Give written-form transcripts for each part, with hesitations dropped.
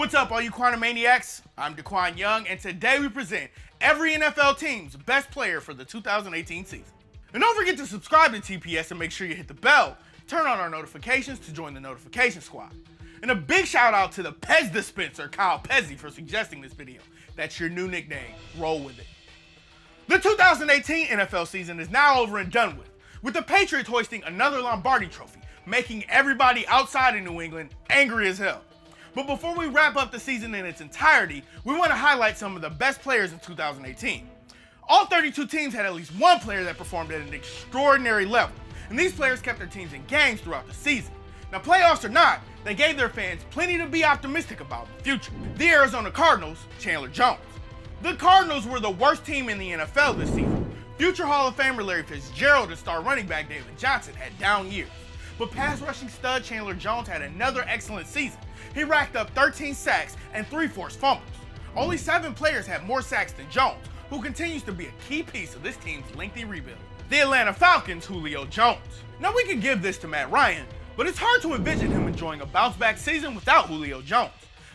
What's up, all you Quantumaniacs? I'm DeQwan Young, and today we present every NFL team's best player for the 2018 season. And don't forget to subscribe to TPS and make sure you hit the bell, turn on our notifications to join the notification squad. And a big shout out to the Pez dispenser, Kyle Pezzi, for suggesting this video. That's your new nickname. Roll with it. The 2018 NFL season is now over and done with the Patriots hoisting another Lombardi trophy, making everybody outside of New England angry as hell. But before we wrap up the season in its entirety, we want to highlight some of the best players in 2018. All 32 teams had at least one player that performed at an extraordinary level, and these players kept their teams in games throughout the season. Now, playoffs or not, they gave their fans plenty to be optimistic about in the future. The Arizona Cardinals, Chandler Jones. The Cardinals were the worst team in the NFL this season. Future Hall of Famer Larry Fitzgerald and star running back David Johnson had down years. But pass rushing stud Chandler Jones had another excellent season. He racked up 13 sacks and 3 forced fumbles. Only 7 players had more sacks than Jones, who continues to be a key piece of this team's lengthy rebuild. The Atlanta Falcons, Julio Jones. Now we can give this to Matt Ryan, but it's hard to envision him enjoying a bounce-back season without Julio Jones.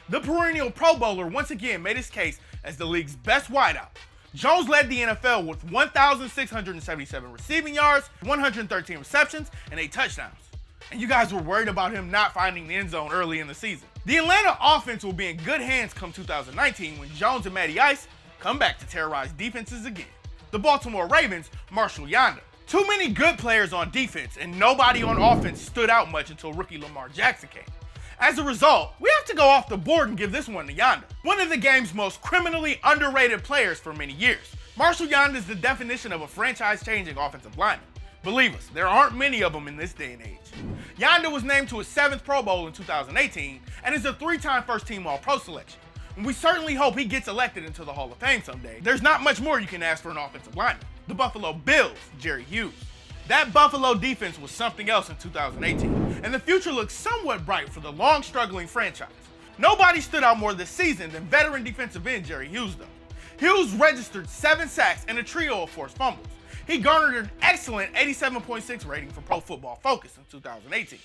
The perennial Pro Bowler once again made his case as the league's best wideout. Jones led the NFL with 1,677 receiving yards, 113 receptions, and 8 touchdowns. And you guys were worried about him not finding the end zone early in the season. The Atlanta offense will be in good hands come 2019 when Jones and Matty Ice come back to terrorize defenses again. The Baltimore Ravens, Marshall Yanda. Too many good players on defense and nobody on offense stood out much until rookie Lamar Jackson came. As a result, we have to go off the board and give this one to Yanda, one of the game's most criminally underrated players for many years. Marshall Yanda is the definition of a franchise-changing offensive lineman. Believe us, there aren't many of them in this day and age. Yanda was named to his 7th Pro Bowl in 2018 and is a 3-time first-team All-Pro selection. And we certainly hope he gets elected into the Hall of Fame someday. There's not much more you can ask for an offensive lineman. The Buffalo Bills, Jerry Hughes. That Buffalo defense was something else in 2018, and the future looks somewhat bright for the long-struggling franchise. Nobody stood out more this season than veteran defensive end Jerry Hughes, though. Hughes registered 7 sacks and a trio of forced fumbles. He garnered an excellent 87.6 rating from Pro Football Focus in 2018.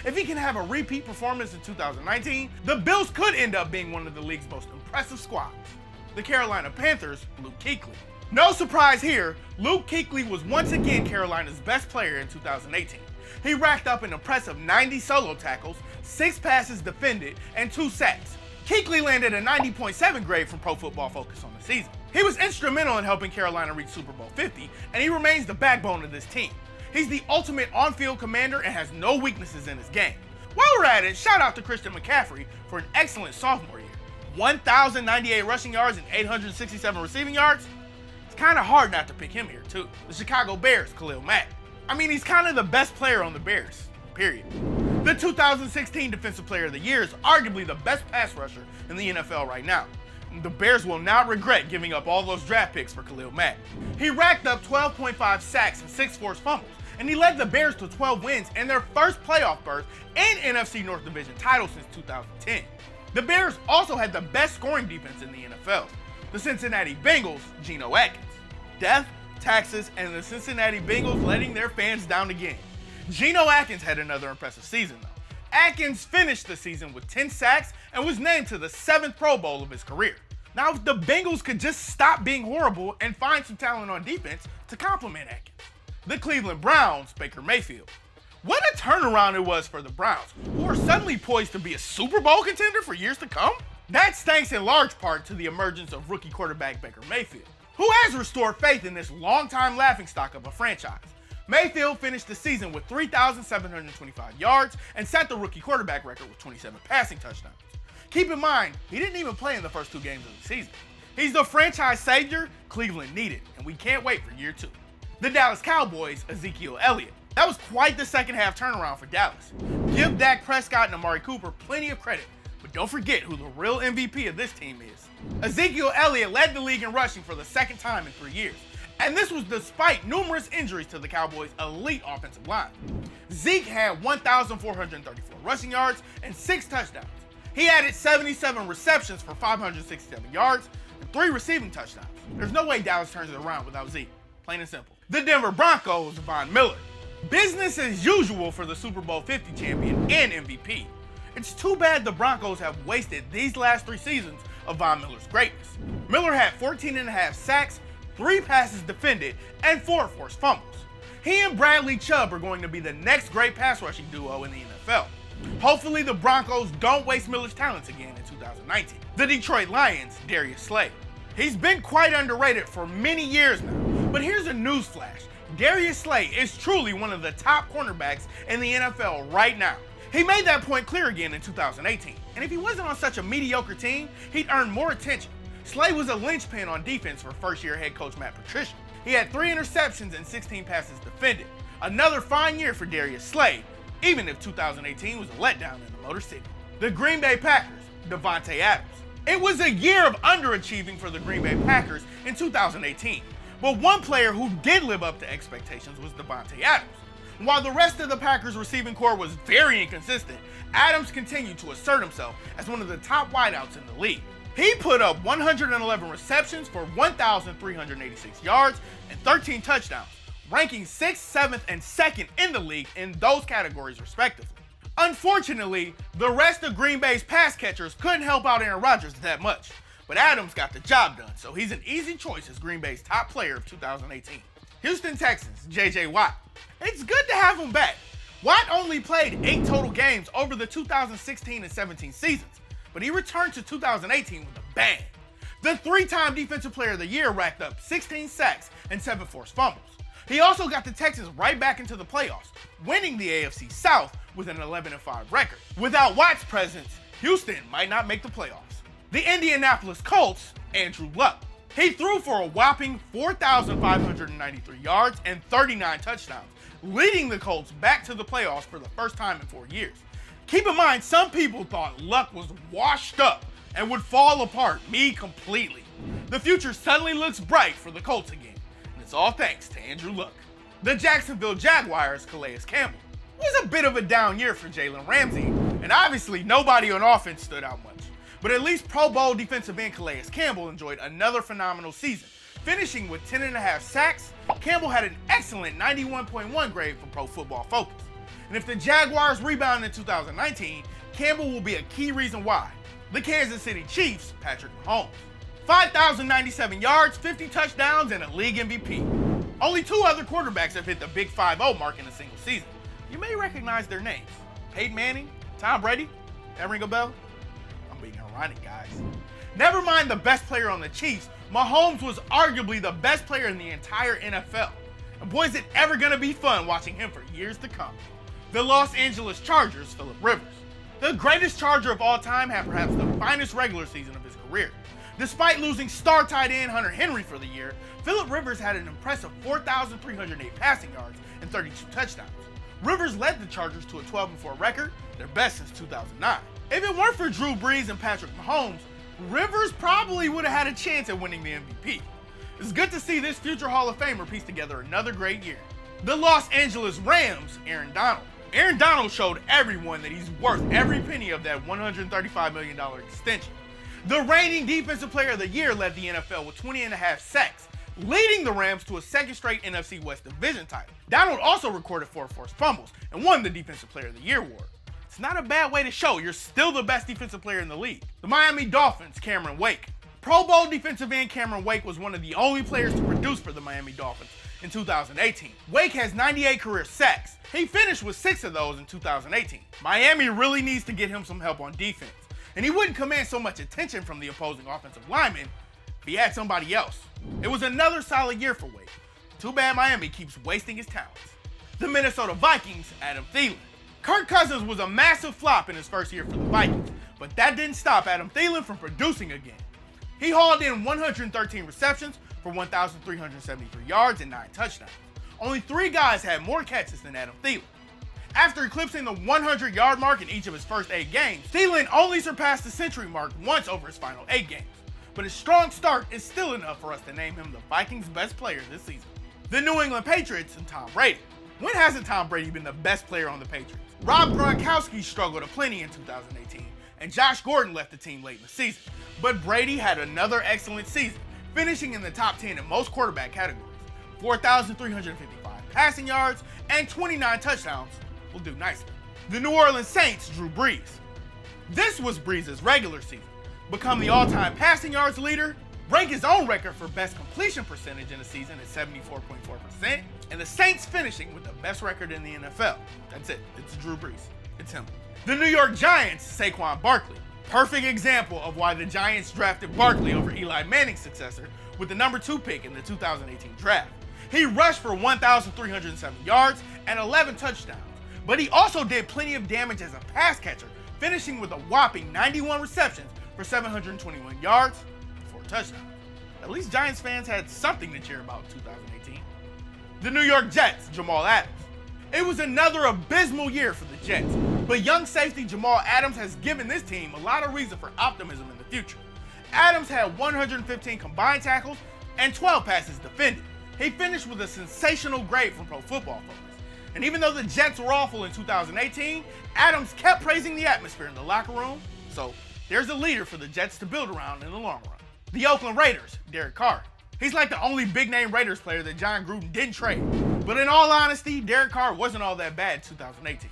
If he can have a repeat performance in 2019, the Bills could end up being one of the league's most impressive squads. The Carolina Panthers, Luke Kuechly. No surprise here, Luke Kuechly was once again Carolina's best player in 2018. He racked up an impressive 90 solo tackles, 6 passes defended, and 2 sacks. Kuechly landed a 90.7 grade from Pro Football Focus on the season. He was instrumental in helping Carolina reach Super Bowl 50, and he remains the backbone of this team. He's the ultimate on-field commander and has no weaknesses in his game. While we're at it, shout out to Christian McCaffrey for an excellent sophomore year. 1,098 rushing yards and 867 receiving yards. It's kind of hard not to pick him here too. The Chicago Bears, Khalil Mack. I mean, he's kind of the best player on the Bears, period. The 2016 Defensive Player of the Year is arguably the best pass rusher in the NFL right now. The Bears will not regret giving up all those draft picks for Khalil Mack. He racked up 12.5 sacks and 6 forced fumbles, and he led the Bears to 12 wins and their first playoff berth and NFC North Division title since 2010. The Bears also had the best scoring defense in the NFL. The Cincinnati Bengals, Geno Atkins. Death, taxes, and the Cincinnati Bengals letting their fans down again. Geno Atkins had another impressive season though. Atkins finished the season with 10 sacks and was named to the 7th Pro Bowl of his career. Now, if the Bengals could just stop being horrible and find some talent on defense to complement Atkins. The Cleveland Browns, Baker Mayfield. What a turnaround it was for the Browns, who are suddenly poised to be a Super Bowl contender for years to come. That's thanks in large part to the emergence of rookie quarterback Baker Mayfield, who has restored faith in this longtime laughingstock of a franchise. Mayfield finished the season with 3,725 yards and set the rookie quarterback record with 27 passing touchdowns. Keep in mind, he didn't even play in the first 2 games of the season. He's the franchise savior Cleveland needed, and we can't wait for year 2. The Dallas Cowboys, EZEKIEL Elliott. That was quite the second half turnaround for Dallas. Give Dak Prescott and Amari Cooper plenty of credit, but don't forget who the real MVP of this team is. EZEKIEL Elliott led the league in rushing for the 2nd time in 3 years. And this was despite numerous injuries to the Cowboys' elite offensive line. Zeke had 1,434 rushing yards and 6 touchdowns. He added 77 receptions for 567 yards and 3 receiving touchdowns. There's no way Dallas turns it around without Zeke, plain and simple. The Denver Broncos, Von Miller. Business as usual for the Super Bowl 50 champion and MVP. It's too bad the Broncos have wasted these last 3 seasons of Von Miller's greatness. Miller had 14.5 sacks, 3 passes defended, and 4 forced fumbles. He and Bradley Chubb are going to be the next great pass rushing duo in the NFL. Hopefully the Broncos don't waste Miller's talents again in 2019. The Detroit Lions, Darius Slay. He's been quite underrated for many years now, but here's a newsflash. Darius Slay is truly one of the top cornerbacks in the NFL right now. He made that point clear again in 2018, and if he wasn't on such a mediocre team, he'd earn more attention. Slay was a linchpin on defense for first-year head coach Matt Patricia. He had 3 interceptions and 16 passes defended. Another fine year for Darius Slay, even if 2018 was a letdown in the Motor City. The Green Bay Packers, DAVANTE Adams. It was a year of underachieving for the Green Bay Packers in 2018, but one player who did live up to expectations was DAVANTE Adams. While the rest of the Packers receiving corps was very inconsistent, Adams continued to assert himself as one of the top wideouts in the league. He put up 111 receptions for 1,386 yards and 13 touchdowns, ranking 6th, 7th, and 2nd in the league in those categories respectively. Unfortunately, the rest of Green Bay's pass catchers couldn't help out Aaron Rodgers that much, but Adams got the job done, so he's an easy choice as Green Bay's top player of 2018. Houston Texans, J.J. Watt. It's good to have him back. Watt only played 8 total games over the 2016 and 17 seasons, but he returned to 2018 with a bang. The 3-time Defensive Player of the Year racked up 16 sacks and 7 forced fumbles. He also got the Texans right back into the playoffs, winning the AFC South with an 11-5 record. Without Watt's presence, Houston might not make the playoffs. The Indianapolis Colts, Andrew Luck. He threw for a whopping 4,593 yards and 39 touchdowns, leading the Colts back to the playoffs for the first time in 4 years. Keep in mind, some people thought Luck was washed up and would fall apart, me completely. The future suddenly looks bright for the Colts again, and it's all thanks to Andrew Luck. The Jacksonville Jaguars, Calais Campbell. It was a bit of a down year for Jalen Ramsey, and obviously nobody on offense stood out much. But at least Pro Bowl defensive end Calais Campbell enjoyed another phenomenal season. Finishing with 10.5 sacks, Campbell had an excellent 91.1 grade from Pro Football Focus. And if the Jaguars rebound in 2019, Campbell will be a key reason why. The Kansas City Chiefs, Patrick Mahomes. 5,097 yards, 50 touchdowns, and a league MVP. Only 2 other quarterbacks have hit the big 5-0 mark in a single season. You may recognize their names. Peyton Manning, Tom Brady. That ring a bell? I'm being ironic, guys. Never mind the best player on the Chiefs, Mahomes was arguably the best player in the entire NFL. And boy, is it ever going to be fun watching him for years to come. The Los Angeles Chargers, Phillip Rivers. The greatest Charger of all time had perhaps the finest regular season of his career. Despite losing star tight end Hunter Henry for the year, Phillip Rivers had an impressive 4,308 passing yards and 32 touchdowns. Rivers led the Chargers to a 12-4 record, their best since 2009. If it weren't for Drew Brees and Patrick Mahomes, Rivers probably would have had a chance at winning the MVP. It's good to see this future Hall of Famer piece together another great year. The Los Angeles Rams, Aaron Donald. Aaron Donald showed everyone that he's worth every penny of that $135 million extension. The reigning Defensive Player of the Year led the NFL with 20.5 sacks, leading the Rams to a second straight NFC West division title. Donald also recorded 4 forced fumbles and won the Defensive Player of the Year award. It's not a bad way to show you're still the best defensive player in the league. The Miami Dolphins, Cameron Wake. Pro Bowl defensive end Cameron Wake was one of the only players to produce for the Miami Dolphins in 2018. Wake has 98 career sacks. He finished with 6 of those in 2018. Miami really needs to get him some help on defense, and he wouldn't command so much attention from the opposing offensive linemen if he had somebody else. It was another solid year for Wake. Too bad Miami keeps wasting his talents. The Minnesota Vikings, Adam Thielen. Kirk Cousins was a massive flop in his first year for the Vikings, but that didn't stop Adam Thielen from producing again. He hauled in 113 receptions for 1,373 yards and 9 touchdowns. Only 3 guys had more catches than Adam Thielen. After eclipsing the 100-yard mark in each of his first 8 games, Thielen only surpassed the century mark once over his final 8 games. But his strong start is still enough for us to name him the Vikings' best player this season. The New England Patriots and Tom Brady. When hasn't Tom Brady been the best player on the Patriots? Rob Gronkowski struggled aplenty in 2018, and Josh Gordon left the team late in the season. But Brady had another excellent season, finishing in the top 10 in most quarterback categories. 4,355 passing yards and 29 touchdowns will do nicely. The New Orleans Saints, Drew Brees. This was Breeze's regular season. Become the all-time passing yards leader, break his own record for best completion percentage in a season at 74.4%, and the Saints finishing with the best record in the NFL. That's it. It's Drew Brees. It's him. The New York Giants, Saquon Barkley. Perfect example of why the Giants drafted Barkley over Eli Manning's successor with the number 2 pick in the 2018 draft. He rushed for 1,307 yards and 11 touchdowns, but he also did plenty of damage as a pass catcher, finishing with a whopping 91 receptions for 721 yards and 4 touchdowns. At least Giants fans had something to cheer about in 2018. The New York Jets, Jamal Adams. It was another abysmal year for the Jets, but young safety Jamal Adams has given this team a lot of reason for optimism in the future. Adams had 115 combined tackles and 12 passes defended. He finished with a sensational grade from Pro Football Focus. And even though the Jets were awful in 2018, Adams kept praising the atmosphere in the locker room, so there's a leader for the Jets to build around in the long run. The Oakland Raiders, Derek Carr. He's like the only big-name Raiders player that John Gruden didn't trade. But in all honesty, Derek Carr wasn't all that bad in 2018.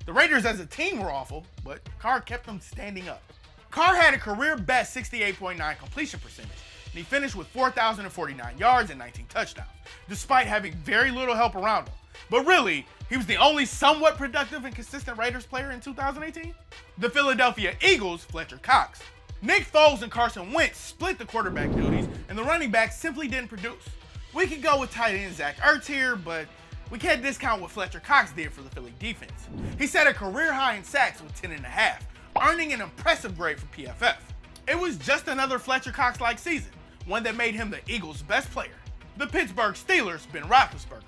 The Raiders as a team were awful, but Carr kept them standing up. Carr had a career-best 68.9 completion percentage, and he finished with 4,049 yards and 19 touchdowns, despite having very little help around him. But really, he was the only somewhat productive and consistent Raiders player in 2018. The Philadelphia Eagles, Fletcher Cox. Nick Foles and Carson Wentz split the quarterback duties, and the running backs simply didn't produce. We could go with tight end Zach Ertz here, but we can't discount what Fletcher Cox did for the Philly defense. He set a career high in sacks with 10.5, earning an impressive grade for PFF. It was just another Fletcher Cox-like season, one that made him the Eagles' best player. The Pittsburgh Steelers, Ben Roethlisberger.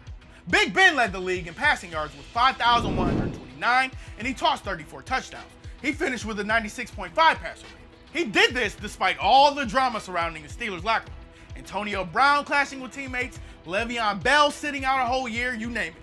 Big Ben led the league in passing yards with 5,129, and he tossed 34 touchdowns. He finished with a 96.5 passer rating. He did this despite all the drama surrounding the Steelers locker room. Antonio Brown clashing with teammates, Le'Veon Bell sitting out a whole year, you name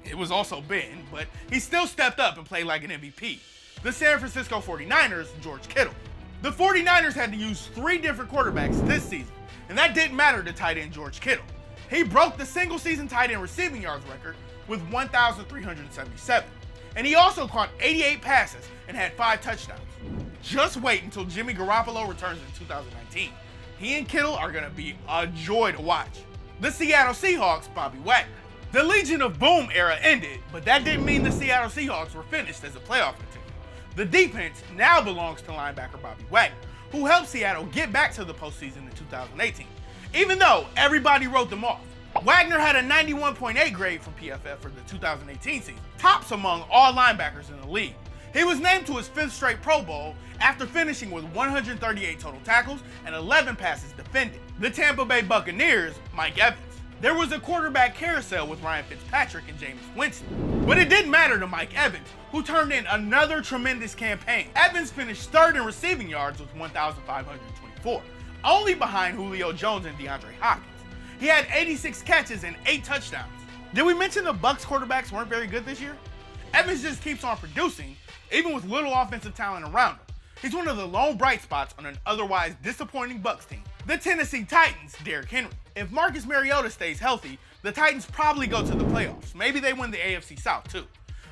it. It was also Ben, but he still stepped up and played like an MVP. The San Francisco 49ers, George Kittle. The 49ers had to use 3 different quarterbacks this season, and that didn't matter to tight end George Kittle. He broke the single-season tight end receiving yards record with 1,377, and he also caught 88 passes and had 5 touchdowns. Just wait until Jimmy Garoppolo returns in 2019. He and Kittle are going to be a joy to watch. The Seattle Seahawks, Bobby Wagner. The Legion of Boom era ended, but that didn't mean the Seattle Seahawks were finished as a playoff contender. The defense now belongs to linebacker Bobby Wagner, who helped Seattle get back to the postseason in 2018, even though everybody wrote them off. Wagner had a 91.8 grade from PFF for the 2018 season, tops among all linebackers in the league. He was named to his 5th straight Pro Bowl after finishing with 138 total tackles and 11 passes defended. The Tampa Bay Buccaneers, Mike Evans. There was a quarterback carousel with Ryan Fitzpatrick and Jameis Winston, but it didn't matter to Mike Evans, who turned in another tremendous campaign. Evans finished 3rd in receiving yards with 1,524, only behind Julio Jones and DeAndre Hopkins. He had 86 catches and 8 touchdowns. Did we mention the Bucs quarterbacks weren't very good this year? Evans just keeps on producing, even with little offensive talent around him. He's one of the lone bright spots on an otherwise disappointing Bucs team. The Tennessee Titans, Derrick Henry. If Marcus Mariota stays healthy, the Titans probably go to the playoffs. Maybe they win the AFC South too.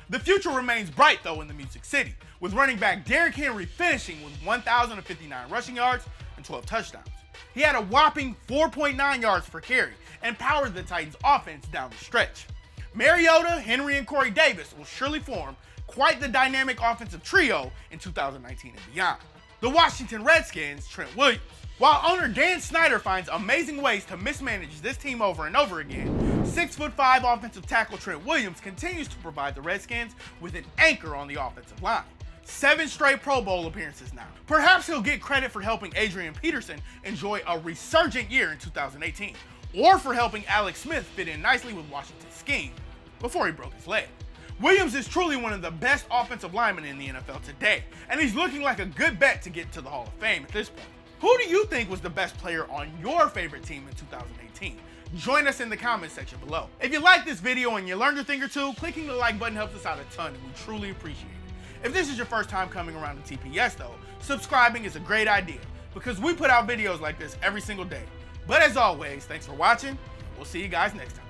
The future remains bright though in the Music City, with running back Derrick Henry finishing with 1,059 rushing yards and 12 touchdowns. He had a whopping 4.9 yards per carry and powered the Titans' offense down the stretch. Mariota, Henry, and Corey Davis will surely form quite the dynamic offensive trio in 2019 and beyond. The Washington Redskins, Trent Williams. While owner Dan Snyder finds amazing ways to mismanage this team over and over again, 6'5" offensive tackle Trent Williams continues to provide the Redskins with an anchor on the offensive line. 7 straight Pro Bowl appearances now. Perhaps he'll get credit for helping Adrian Peterson enjoy a resurgent year in 2018, or for helping Alex Smith fit in nicely with Washington's scheme before he broke his leg. Williams is truly one of the best offensive linemen in the NFL today, and he's looking like a good bet to get to the Hall of Fame at this point. Who do you think was the best player on your favorite team in 2018? Join us in the comments section below. If you like this video and you learned a thing or two, clicking the like button helps us out a ton and we truly appreciate it. If this is your first time coming around to TPS though, subscribing is a great idea because we put out videos like this every single day. But as always, thanks for watching, and we'll see you guys next time.